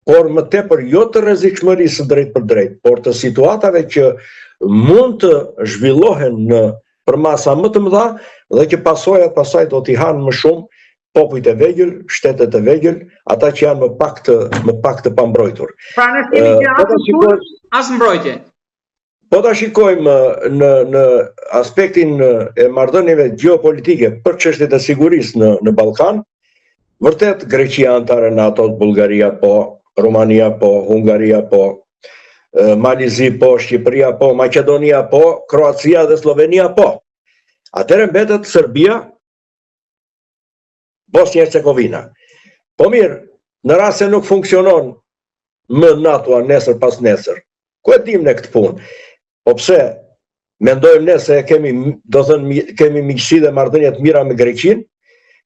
por më tepër jo të rrezikshmërisë drejt për drejt, por të situatave që mund të zhvillohen për masa më të mëdha dhe që pasojat pasaj do t'i hanë më shumë popujt e vegjël, shtetet e vegjël, ata që janë më pak të pambrojtur. Pra ne kemi që as mbrojtje. Po ta shikojmë në aspektin e marrëdhënieve gjeopolitike për çështjet e sigurisë në Ballkan, vërtet Greqia antare NATO, Bullgaria po, Rumania po, Hungaria po, Malizi po, Shqipëria po, Maqedonia po, Kroacia dhe Slovenia po. Atëherë mbetet Serbia, Bosnia Hercegovina. Po mirë, në rast se nuk funksionon më NATO-a nesër pas nesër, ku e dim ne këtë punë? Po pse mendojmë ne se kemi miqësi dhe marrëdhënie të mira me Greqinë?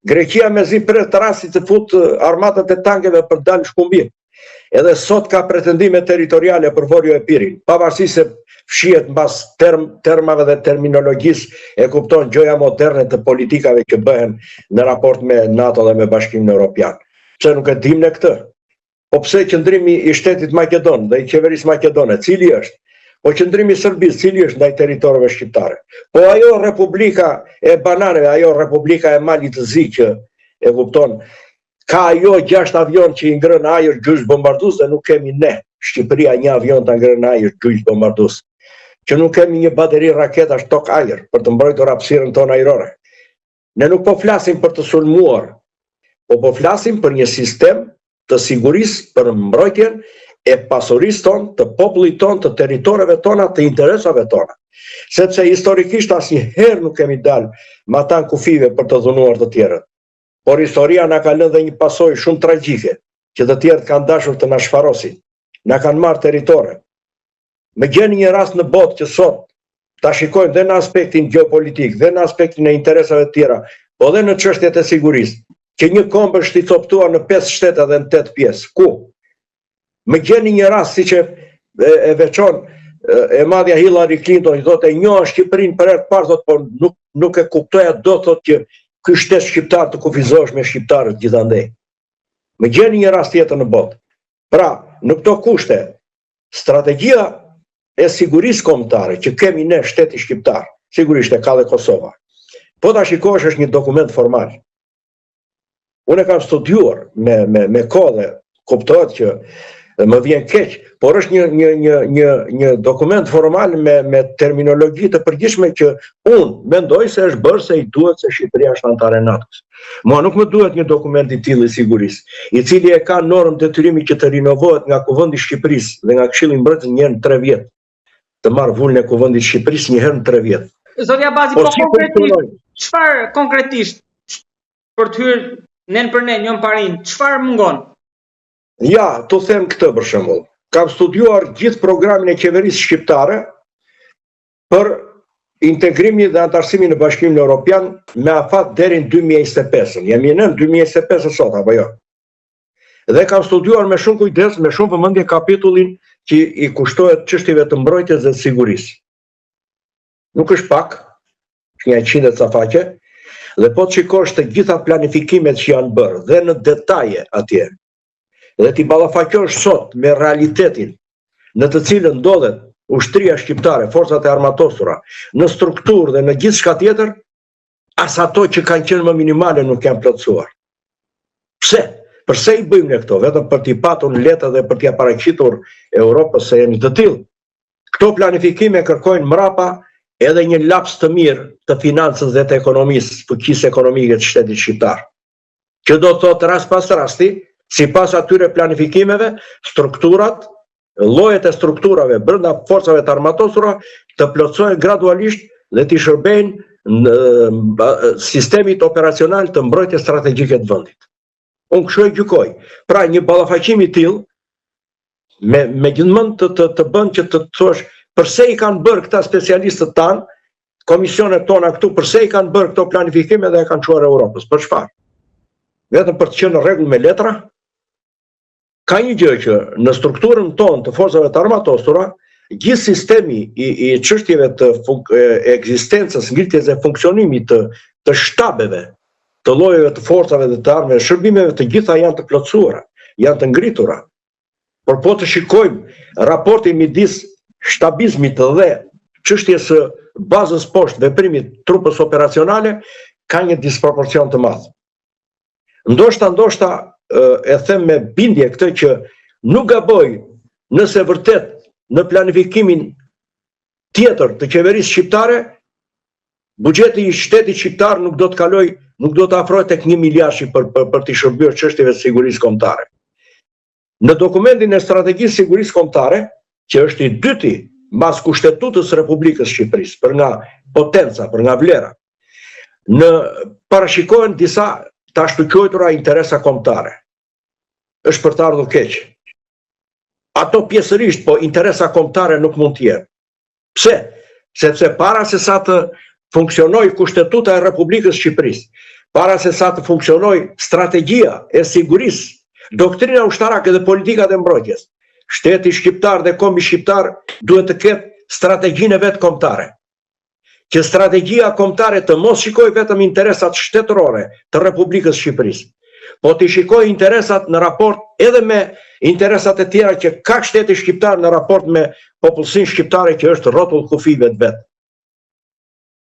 Greqia mezi pret rastit të fut armatët e tankeve për dalë shkumbim. Edhe sot ka pretendime territoriale për Vorjo e Pirin, pavarësisht se fshihet mbas termave dhe terminologjisë e kupton gjoja moderne të politikave që bëhen në raport me NATO dhe me Bashkimin Evropian. Pse nuk e dim ne këtë? Po pse qëndrimi i shtetit Maqedon dhe i qeverisë maqedone, cili është? Po qëndrimi i Serbisë, cili është ndaj territoreve shqiptare? Po ajo Republika e bananeve, ajo Republika e Malit të Zi që e kupton, ka ajo 6 avion që i ngrën ajër gjyq bombardues dhe nuk kemi ne, Shqipëria, një avion të ngrën ajër gjyq bombardues. Që nuk kemi një bateri raketash tok ajër për të mbrojtur hapësirën tonë ajrore. Ne nuk po flasim për të sulmuar, po flasim për një sistem të sigurisë për mbrojtjen e pasurisë tonë, të popullit tonë, të territoreve tona, të interesave tona. Sepse historikisht asnjëherë nuk kemi dalë me ata në kufive për të dhunuar të tjerët. Por historia na ka lënë dhe një pasojë shumë tragjike, që të tjerët kanë dashur të na shfarosin, na kanë marrë territore. Me gjeni një rast në botë që sot ta shikojmë dhe në aspektin geopolitik, dhe në aspektin e interesave të tjera, po dhe në çështjet e sigurisë, që një kombë është i coptuar në 5 shtete dhe në 8 pjesë. Ku? Me gjeni një rast si që e veçon e madhja Hillary Clinton, i thotë e njoha Shqipërinë për herë të parë, thotë, por nuk e kuptoja dot, thotë që ky shtet shqiptar të kufizohesh me shqiptarët gjithandej. Me gjeni një rast tjetër në botë. Pra, në këto kushte, strategjia e sigurisë kombëtare që kemi ne shteti shqiptar, sigurisht e ka dhe Kosova. Po ta shikosh është një dokument formal. Unë e kam studiuar me kohë dhe kuptohet që më vjen keq, por është një dokument formal me terminologji të përgjithshme që unë mendoj se është bërë se i duhet se Shqipëria është antare e NATO-s. Mua nuk më duhet një dokument i tillë i sigurisë, i cili e ka normë detyrimi që të rinovohet nga Kuvendi i Shqipërisë dhe nga Këshilli i Mbrojtjes një herë në 3 vjet. Të marr vulën e Kuvendit të Shqipërisë një herë në 3 vjet. Zotja Bazi, po konkretisht, çfarë konkretisht për të hyrë nen për ne, njën parin, çfarë mungon? Ja, të them këtë për shembull. Kam studiuar gjithë programin e qeverisë shqiptare për integrimin dhe antarësimin në Bashkimin Evropian me afat deri në 2025. Jemi në 2025 sot, apo jo? Dhe kam studiuar me shumë kujdes, me shumë vëmendje kapitullin që i kushtohet çështjeve të mbrojtjes dhe sigurisë. Nuk është pak, është një 100 ca faqe, dhe po të shikosh të gjitha planifikimet që janë bërë dhe në detaje atje, dhe ti ballafaqosh sot me realitetin në të cilën ndodhet ushtria shqiptare, forcat e armatosura, në strukturë dhe në gjithë shka tjetër, as ato që kanë qenë më minimale nuk janë plotësuar. Pse? Përse i bëjmë ne këto? Vetëm për t'i patur në letë dhe për t'i paraqitur Europës se jeni të tillë. Këto planifikime kërkojnë mrapa edhe një laps të mirë të financës dhe të ekonomisë, fuqisë ekonomike të shtetit shqiptar. Që do të thotë rast pas rasti, sipas atyre planifikimeve, strukturat, llojet e strukturave brenda forcave të armatosura të plotësohen gradualisht dhe të shërbejnë në sistemit operacional të mbrojtjes strategjike të vendit. Unë kështu e gjykoj. Pra një ballafaqim i tillë me gjithmonë të bën që të thosh përse i kanë bërë këta specialistët tanë, komisionet tona këtu, përse i kanë bërë këto planifikime dhe e kanë çuar Europës. Për çfarë? Vetëm për të qenë në rregull me letra? Ka një gjë që në strukturën tonë të forcave të armatosura, gjithë sistemi i çështjeve të ekzistencës, ngritjes dhe funksionimit të shtabeve, të llojeve të forcave dhe të armëve, shërbimeve të gjitha janë të plotësuara, janë të ngritura. por po të shikojmë raportin midis shtabizmit dhe çështjes së bazës poshtë veprimit trupës operacionale, ka një disproporcion të madh. Ndoshta e them me bindje këtë që nuk gaboj nëse vërtet në planifikimin tjetër të qeverisë shqiptare, buxheti i shtetit shqiptar nuk do të kaloj, nuk do të afrohet tek 1 miliard për të shërbyer çështjeve të sigurisë kombëtare. Në dokumentin e strategjisë sigurisë kombëtare, që është i dyti mbas Kushtetutës Republikës Shqipërisë, për nga potenca, për nga vlera, parashikohen disa të ashtuquajtura interesa kombëtare. Është për të ardhur keq. Ato pjesërisht, po interesa kombëtare nuk mund të jenë. Pse? Sepse para se sa të funksionoj Kushtetuta e Republikës Shqipërisë, para se sa të funksionoj strategjia e sigurisë, doktrina ushtarake dhe politikat e mbrojtjes, shteti shqiptar dhe kombi shqiptar duhet të ketë strategjinë e vetë kombëtare. Që strategjia kombëtare të mos shikoj vetëm interesat shtetërore të Republikës Shqipërisë, po të shikoj interesat në raport edhe me interesat e tjera që ka shteti shqiptar në raport me popullsinë shqiptare që është rrotull kufive të vetë.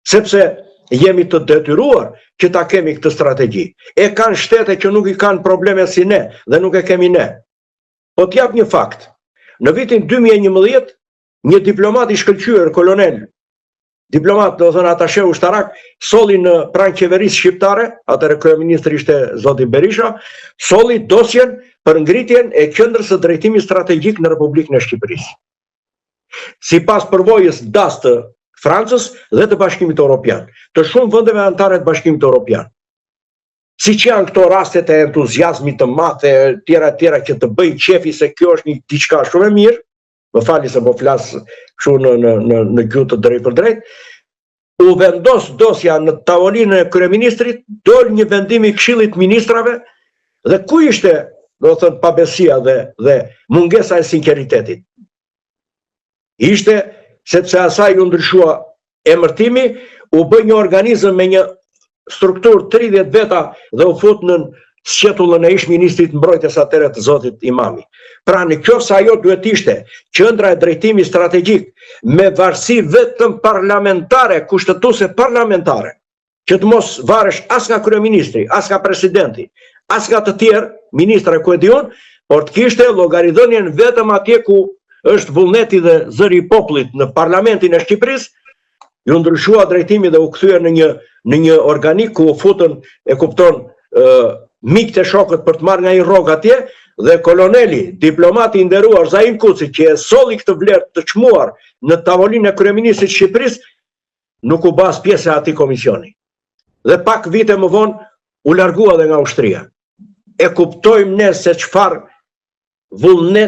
Sepse jemi të detyruar që ta kemi këtë strategji. E kanë shtete që nuk i kanë probleme si ne dhe nuk e kemi ne. Po t'jap një fakt. Në vitin 2011, një diplomat i shkëlqyer, kolonel, diplomat, do thënë atashe ushtarak, solli në pranë qeverisë shqiptare, atëherë kryeministri ishte zoti Berisha, solli dosjen për ngritjen e qendrës së drejtimit strategjik në Republikën e Shqipërisë. Sipas përvojës DAS të Francës dhe të Bashkimit Evropian, të shumë vendeve anëtare të Bashkimit Evropian. Siç janë këto rastet e entuziazmit të madh e tjera që të bëjnë qefi se kjo është një diçka shumë e mirë, më fali se po flas kështu në gjuhë të drejtë për drejt, u vendos dosja në tavolinën e kryeministrit, dol një vendim i Këshillit të Ministrave dhe ku ishte, do të thënë, pabesia dhe mungesa e sinqeritetit. Ishte sepse asaj u ndryshua emërtimi, u bë një organizëm me një strukturë 30 veta dhe u fut në sqetullën e ish-ministrit mbrojtjes atëherë të zotit Imami. Pra nëse ajo duhet ishte qendra e drejtimit strategjik me varësi vetëm parlamentare, kushtetuese parlamentare, që të mos varesh as nga kryeministri, as nga presidenti, as nga të tjerë ministra ku e diun, por të kishte llogaridhënien vetëm atje ku është vullneti dhe zëri i popullit në parlamentin e Shqipërisë, ju ndryshua drejtimi dhe u kthye në një organik ku u futën, e kupton, miq të shokët për të marrë nga i rrog atje, dhe koloneli, diplomati i nderuar Zaim Kuci, që e solli këtë vlerë të çmuar në tavolinën e kryeministrit të Shqipërisë, nuk u bas pjesë e atij komisioni. Dhe pak vite më vonë u largua dhe nga ushtria. E kuptojmë ne se çfarë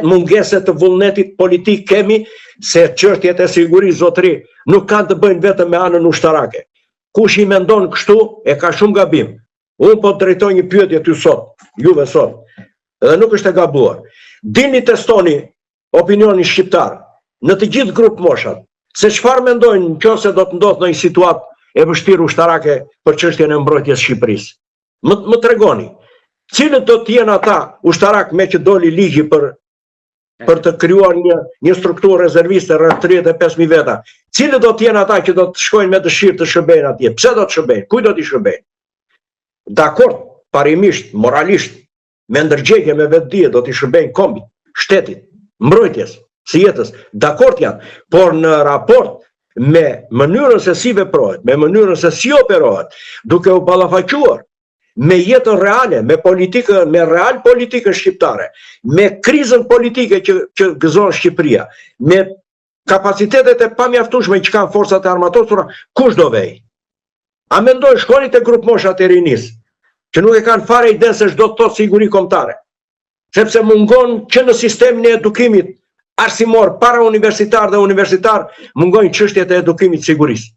mungese të vullnetit politik kemi, se çështjet e sigurisë zotëri nuk kanë të bëjnë vetëm me anën ushtarake. Kush i mendon kështu e ka shumë gabim. Unë po të drejtoj një pyetje ty sot, juve sot, dhe nuk është e gabuar. Dini testoni opinionin shqiptar në të gjithë grup moshat, se çfarë mendojnë nëse do të ndodhë në një situatë e vështirë ushtarake për çështjen e mbrojtjes Shqipërisë. Më tregoni, cilët do të jenë ata ushtarak me që doli ligji për të krijuar një strukturë rezerviste rreth 35.000 veta. Cilët do të jenë ata që do të shkojnë me dëshirë të shërbejnë atje? Pse do të shërbejnë? Kujt do t'i shërbejnë? Dakord, parimisht, moralisht, me ndërgjegje, me vetdije do t'i shërbejnë kombit, shtetit, mbrojtjes, së jetës. Dakord janë, por në raport me mënyrën se si veprohet, me mënyrën se si operohet, duke u ballafaquar me jetën reale, me politikën, me real politikën shqiptare, me krizën politike që gëzon Shqipëria, me kapacitetet e pamjaftueshme që kanë forcat e armatosura, kush do vej? A mendoj shkoni te grup moshat e rinis, që nuk e kanë fare ide se ç'do të thotë siguri kombëtare, sepse mungon që në sistemin e edukimit arsimor, para universitar dhe universitar, mungojnë çështjet e edukimit sigurisë.